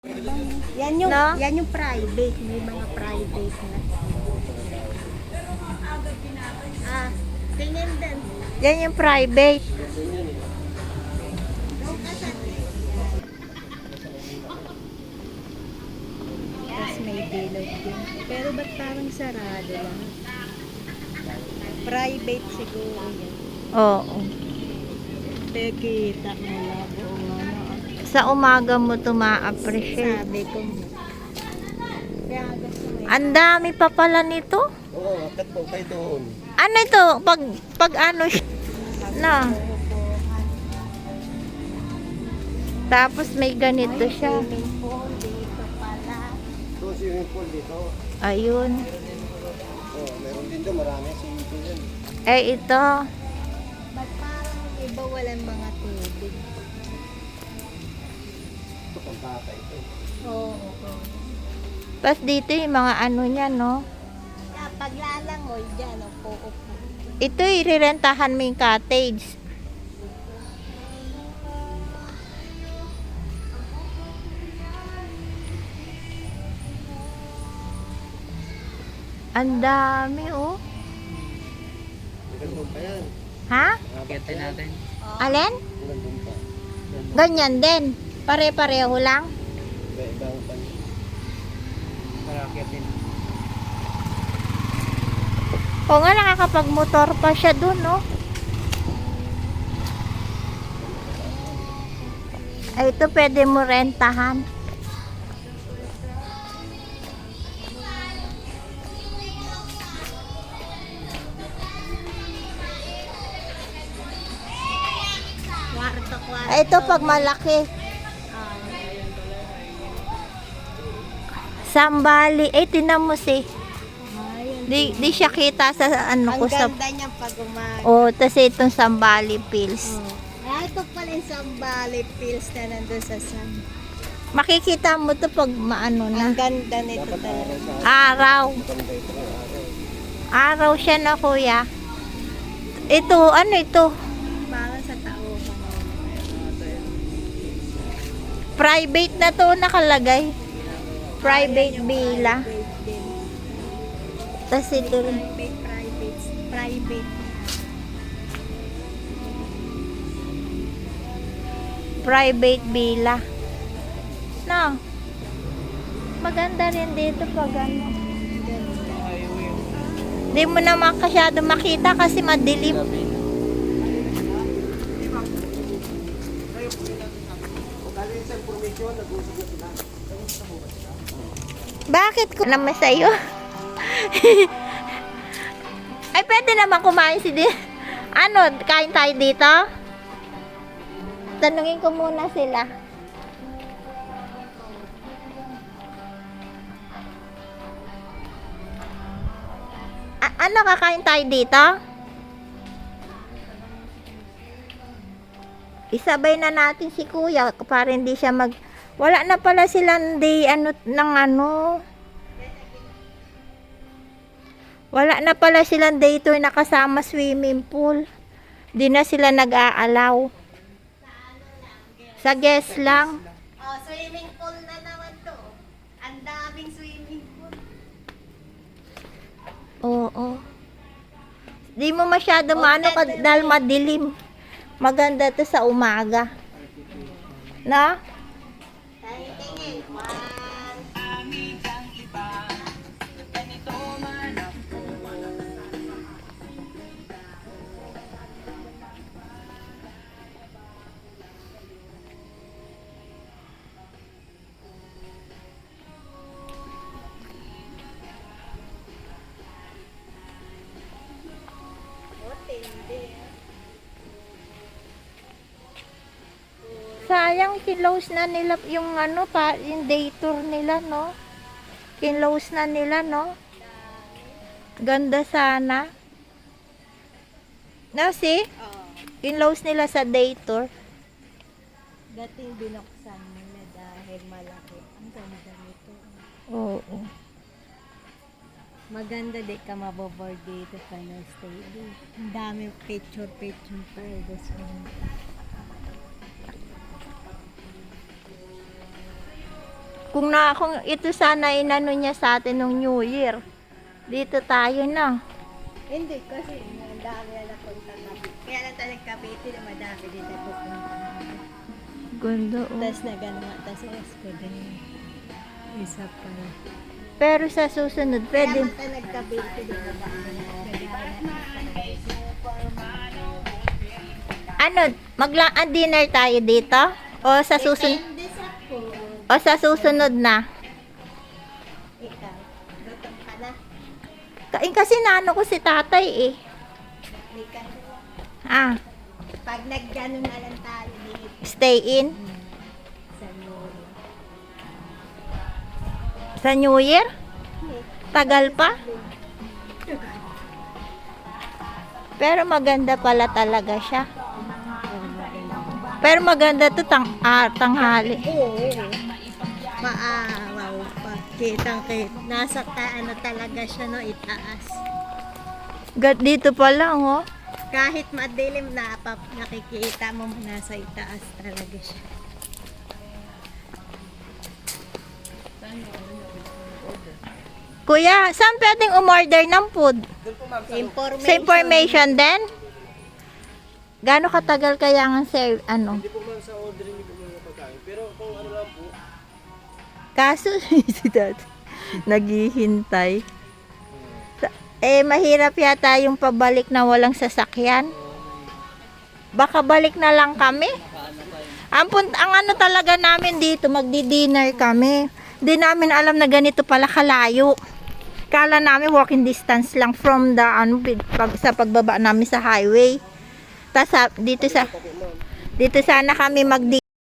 Yan yung, No? yan yung private. May mga private na. Ah, tingin din. Yan yung private. Tapos may bilog din. Pero ba't parang sarado lang? Private siguro yan. Oo. Pero kita mo lang buong ano. Sa umaga mo ito ma-appreciate. Sabi ko. Kaya gusto mo Ang dami pa pala nito. Oo, akat po kayo doon. Ano ito? Pag ano siya? Na. Tapos may ganito siya. swimming pool dito pala. Doon swimming pool dito. Ayun. Oh, meron din doon, marami swimming pool yan. Eh ito. Ba't parang iba walang mga tubig? Ito, pambata ito. Oo, oo. Tapos dito yung mga ano niya, no? Kaya paglalangoy dyan, upo. Ito irerentahan mo yung cottage. Ang dami, oh. Ganun pa yan. Ha? Akitin natin. Alin? Ganun pa. Ganyan din. Pare-pareho lang. Iba-ibang pa. Para akitin. O nga, nakakapag-motor pa siya dun, no? Ay, ito pwede mo rentahan. Kwarto. Ay, ito pag malaki. Sambali. Eh, tinan mo si. Di siya kita sa ano Ang ko sa... ganda niya pag umaga. Oh, tas itong Sambali Pills. Ito pala yung Sambali Pills na nandun sa sun. Makikita mo to pag maano na. Ang ganda nito Dapat talaga. araw sa Araw. maganda ito ng araw. Araw siya na, kuya. Ito, ano ito? Parang sa tao pa Private na to nakalagay. Private villa. Tas ito rin. Private. Private villa. No. Maganda rin dito pag ano. Hindi mo naman masyado makita kasi madilim. Galing sa information, nag-usap na sila. Bakit ko naman sa'yo? Ay, pwede naman kumain si di. Ano, kain tayo dito? Tanungin ko muna sila. Ano, kakain tayo dito? Isabay na natin si kuya para hindi siya mag... Wala na pala silang day ano ng ano. Wala na pala silang day tour na kasama swimming pool. Di na sila nag-aalaw. Sa guest lang. Oh, swimming pool na naman to. Ang daming swimming pool. Oo. Di mo masyado maano dahil madilim. Maganda to sa umaga. Na? Tingin. Sayang kinlose na nila yung ano pa, yung day tour nila, no? Kinlose na nila, no? Ganda sana. No, see? Oh, Kinlose nila sa day tour. dating binuksan nila dahil malaki. Ang ganda nito. Oo. Maganda di ka maboboard dito pa na stay dito. Ang daming picture pa. This one. Kung ito sana inano niya sa atin nung New Year. Dito tayo na. Hindi, kasi ang dami na napunta kami. Kaya lang talagang Cavite na madami dito pupunta. Ganda oh. Tapos na gano'n, tapos Esco din. Isa pa. Pero sa susunod, Kaya pwede. mata nag-Cavite din na Ano, dinner tayo dito? O sa susunod? Depende sa food. O sa susunod na? Ikaw, gutom ka na. Kasi naano ko si tatay eh. Hindi ka na. Ah, Pag nag-gano'n na lang tayo dito stay in? sa Lolo. Sa New Year? Tagal pa? Pero maganda pala talaga siya. Pero maganda to tanghali. Oo. Maaraw pa. Kitang-kit. Nasa ano talaga siya, no, itaas. Dito pa lang oh. Kahit madilim na, nakikita mo nasa itaas talaga siya. Kuya, saan pwedeng umorder ng food? Information. Sa information din? Gaano katagal kaya ang ano? Hindi po ma'am sa order hindi po mga pagkain. Pero kung ano lang po, Kaso si dad naghihintay. Mahirap yata yung pabalik na walang sasakyan. Baka balik na lang kami. Ang ano talaga namin dito, magdi-dinner kami. Di namin alam na ganito pala kalayo. Kala namin walking distance lang from the sa pagbaba namin sa highway. Dito sana kami